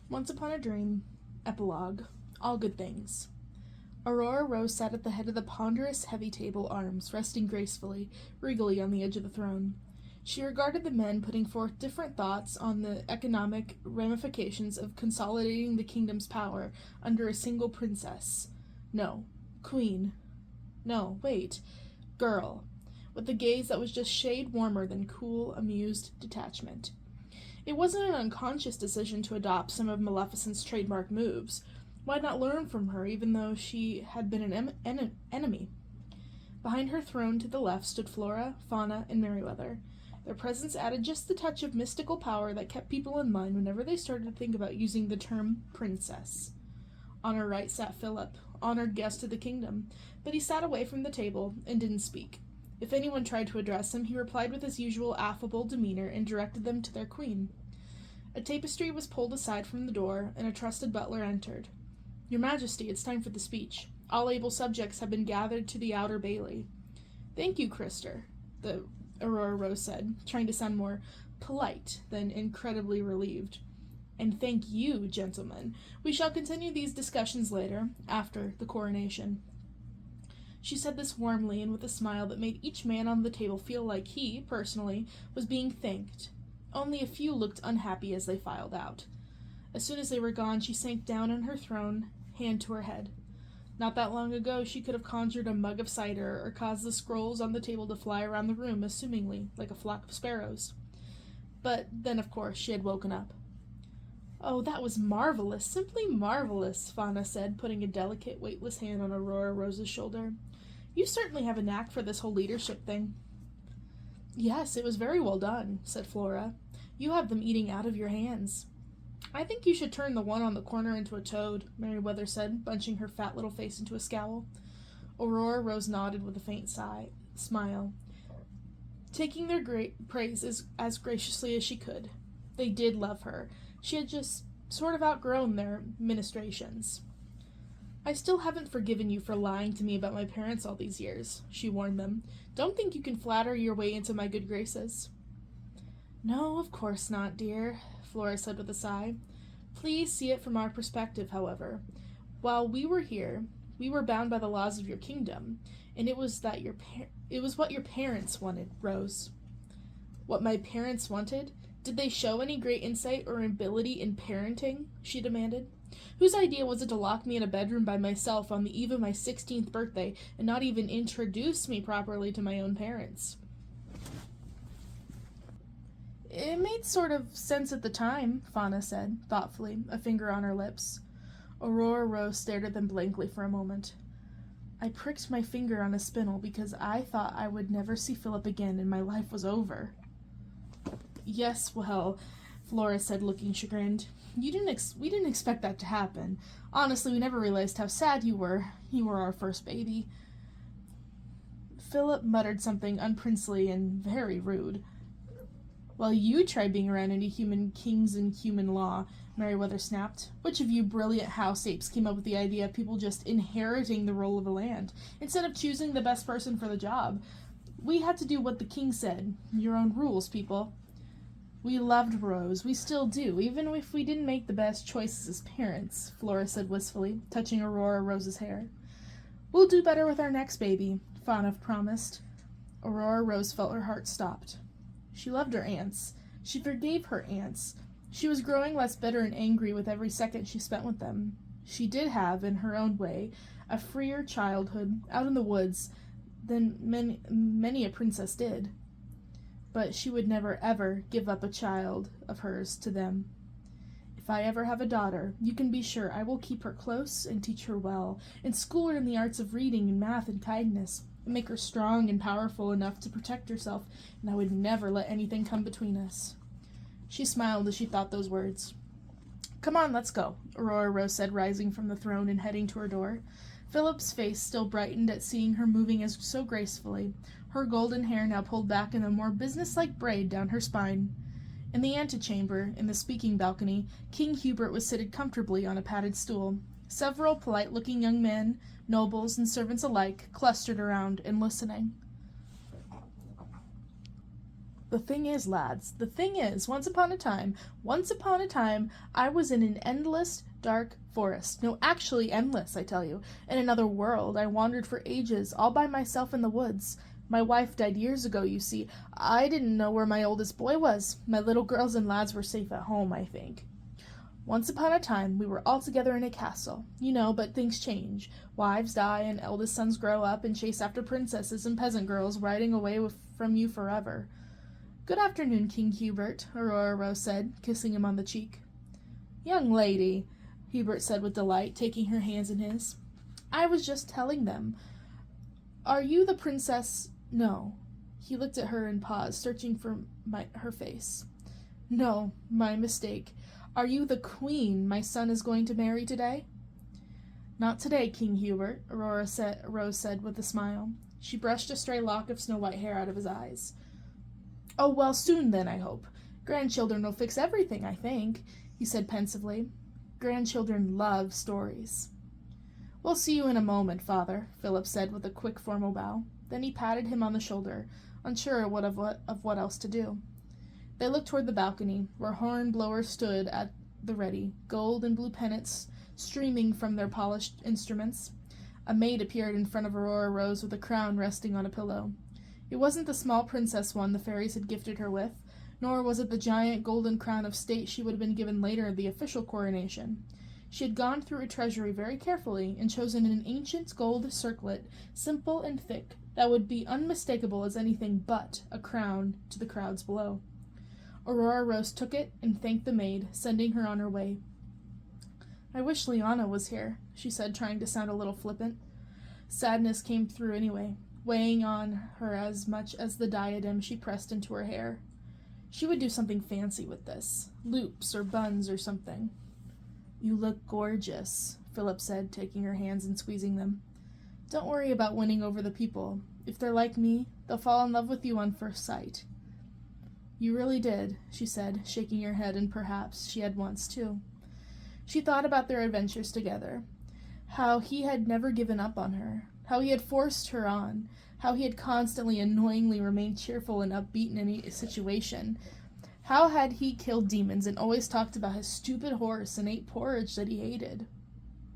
Once upon a dream. Epilogue. All good things. Aurora Rose sat at the head of the ponderous, heavy table, arms resting gracefully, regally on the edge of the throne. She regarded the men putting forth different thoughts on the economic ramifications of consolidating the kingdom's power under a single princess. No, queen. No, wait. Girl. With a gaze that was just shade warmer than cool, amused detachment. It wasn't an unconscious decision to adopt some of Maleficent's trademark moves. Why not learn from her, even though she had been an enemy? Behind her throne to the left stood Flora, Fauna, and Merryweather. Their presence added just the touch of mystical power that kept people in mind whenever they started to think about using the term princess. On her right sat Philip, honored guest of the kingdom, but he sat away from the table and didn't speak. If anyone tried to address him, he replied with his usual affable demeanor and directed them to their queen. A tapestry was pulled aside from the door, and a trusted butler entered. "Your Majesty, it's time for the speech. All able subjects have been gathered to the outer bailey." "Thank you, Krister," the Aurora Rose said, trying to sound more polite than incredibly relieved. "And thank you, gentlemen. We shall continue these discussions later, after the coronation." She said this warmly and with a smile that made each man on the table feel like he, personally, was being thanked. Only a few looked unhappy as they filed out. As soon as they were gone, she sank down on her throne, hand to her head. Not that long ago, she could have conjured a mug of cider or caused the scrolls on the table to fly around the room, assumingly, like a flock of sparrows. But then, of course, she had woken up. "Oh, that was marvelous, simply marvelous," Fauna said, putting a delicate, weightless hand on Aurora Rose's shoulder. "You certainly have a knack for this whole leadership thing." "Yes, it was very well done," said Flora. "You have them eating out of your hands." "I think you should turn the one on the corner into a toad," Merryweather said, bunching her fat little face into a scowl. Aurora Rose nodded with a faint smile, taking their great praise as graciously as she could. They did love her. She had just sort of outgrown their ministrations. "I still haven't forgiven you for lying to me about my parents all these years," she warned them. "Don't think you can flatter your way into my good graces." "No, of course not, dear," Flora said with a sigh. "Please see it from our perspective, however. While we were here, we were bound by the laws of your kingdom, and it was what your parents wanted, Rose." "What my parents wanted? Did they show any great insight or ability in parenting?" she demanded. "Whose idea was it to lock me in a bedroom by myself on the eve of my 16th birthday and not even introduce me properly to my own parents?" "It made sort of sense at the time," Fauna said, thoughtfully, a finger on her lips. Aurora Rose stared at them blankly for a moment. "I pricked my finger on a spindle because I thought I would never see Philip again and my life was over." "Yes, well," Flora said, looking chagrined. We didn't expect that to happen. Honestly, we never realized how sad you were. You were our first baby." Philip muttered something unprincely and very rude. "Well, you try being around any human kings and human law," Merryweather snapped. "Which of you brilliant house apes came up with the idea of people just inheriting the role of a land, instead of choosing the best person for the job? We had to do what the king said. Your own rules, people." "We loved Rose. We still do, even if we didn't make the best choices as parents," Flora said wistfully, touching Aurora Rose's hair. "We'll do better with our next baby," Fauna promised. Aurora Rose felt her heart stopped. She loved her aunts. She forgave her aunts. She was growing less bitter and angry with every second she spent with them. She did have, in her own way, a freer childhood out in the woods than many a princess did. But she would never, ever give up a child of hers to them. "If I ever have a daughter, you can be sure I will keep her close and teach her well, and school her in the arts of reading and math and kindness, and make her strong and powerful enough to protect herself, and I would never let anything come between us." She smiled as she thought those words. "Come on, let's go," Aurora Rose said, rising from the throne and heading to her door. Philip's face still brightened at seeing her moving so gracefully, her golden hair now pulled back in a more businesslike braid down her spine. In the antechamber, in the speaking balcony, King Hubert was seated comfortably on a padded stool. Several polite-looking young men, nobles and servants alike, clustered around and listening. The thing is, lads, once upon a time, I was in an endless, dark forest. No, actually endless, I tell you. In another world, I wandered for ages, all by myself in the woods. My wife died years ago, you see. I didn't know where my oldest boy was. My little girls and lads were safe at home, I think. Once upon a time, we were all together in a castle. You know, but things change. Wives die, and eldest sons grow up and chase after princesses and peasant girls, riding away from you forever. Good afternoon, King Hubert, Aurora Rose said, kissing him on the cheek. Young lady, Hubert said with delight, taking her hands in his. I was just telling them. Are you the princess? No. He looked at her and paused, searching for her face. No, my mistake. Are you the queen my son is going to marry today? Not today, King Hubert, Rose said with a smile. She brushed a stray lock of snow-white hair out of his eyes. Oh, well, soon then, I hope. Grandchildren will fix everything, I think, he said pensively. Grandchildren love stories. We'll see you in a moment, father, Philip said with a quick formal bow. Then he patted him on the shoulder, unsure of what else to do. They looked toward the balcony, where horn-blowers stood at the ready, gold and blue pennants streaming from their polished instruments. A maid appeared in front of Aurora Rose with a crown resting on a pillow. It wasn't the small princess one the fairies had gifted her with, nor was it the giant golden crown of state she would have been given later at the official coronation. She had gone through a treasury very carefully and chosen an ancient gold circlet, simple and thick, that would be unmistakable as anything but a crown to the crowds below. Aurora Rose took it and thanked the maid, sending her on her way. I wish Liana was here, she said, trying to sound a little flippant. Sadness came through anyway, weighing on her as much as the diadem she pressed into her hair. She would do something fancy with this, loops or buns or something. You look gorgeous, Philip said, taking her hands and squeezing them. Don't worry about winning over the people. If they're like me, they'll fall in love with you on first sight. You really did, she said, shaking her head, and perhaps she had once, too. She thought about their adventures together, how he had never given up on her, how he had forced her on, how he had constantly, annoyingly remained cheerful and upbeat in any situation. How had he killed demons and always talked about his stupid horse and ate porridge that he hated?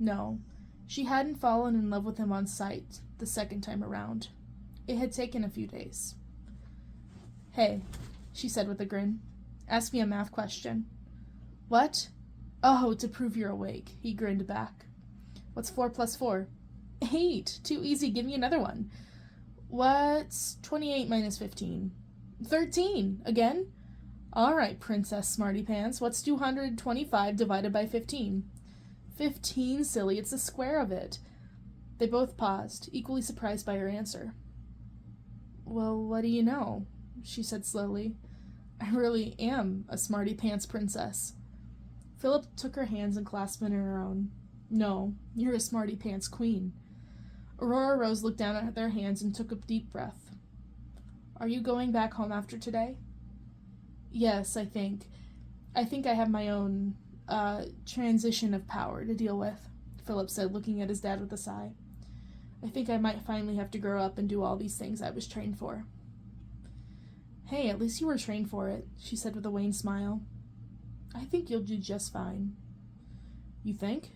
No, she hadn't fallen in love with him on sight the second time around. It had taken a few days. Hey, she said with a grin. Ask me a math question. What? Oh, to prove you're awake, he grinned back. What's 4 plus 4? 8. Too easy, give me another one. What's 28 minus 15? 13. Again? All right, Princess Smarty Pants, what's 225 divided by 15? 15, silly, it's the square of it. They both paused, equally surprised by her answer. Well, what do you know? She said slowly. I really am a Smarty Pants princess. Philip took her hands and clasped them in her own. No, you're a Smarty Pants queen. Aurora Rose looked down at their hands and took a deep breath. Are you going back home after today? Yes, I think. I have my own, transition of power to deal with, Philip said, looking at his dad with a sigh. I think I might finally have to grow up and do all these things I was trained for. Hey, at least you were trained for it, she said with a wan smile. I think you'll do just fine. You think?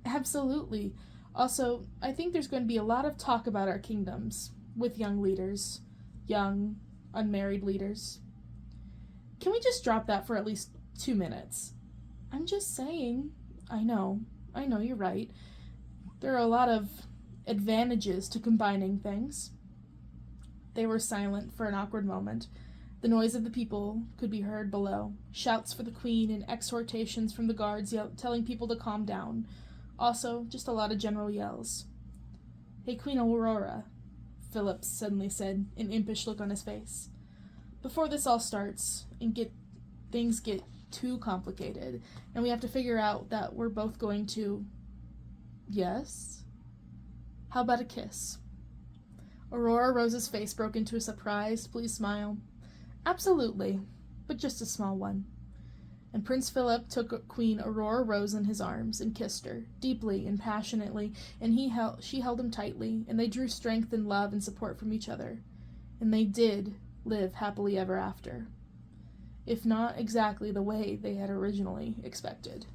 Absolutely. Also, I think there's going to be a lot of talk about our kingdoms, with young leaders. Young, unmarried leaders. Can we just drop that for at least 2 minutes? I'm just saying. I know, you're right. There are a lot of advantages to combining things. They were silent for an awkward moment. The noise of the people could be heard below, shouts for the queen and exhortations from the guards telling people to calm down. Also, just a lot of general yells. Hey, Queen Aurora, Philip suddenly said, an impish look on his face. Before this all starts and things get too complicated, and we have to figure out that we're both going to... Yes? How about a kiss? Aurora Rose's face broke into a surprised, pleased smile. Absolutely, but just a small one. And Prince Philip took Queen Aurora Rose in his arms and kissed her, deeply and passionately, and she held him tightly, and they drew strength and love and support from each other. And they did live happily ever after, if not exactly the way they had originally expected.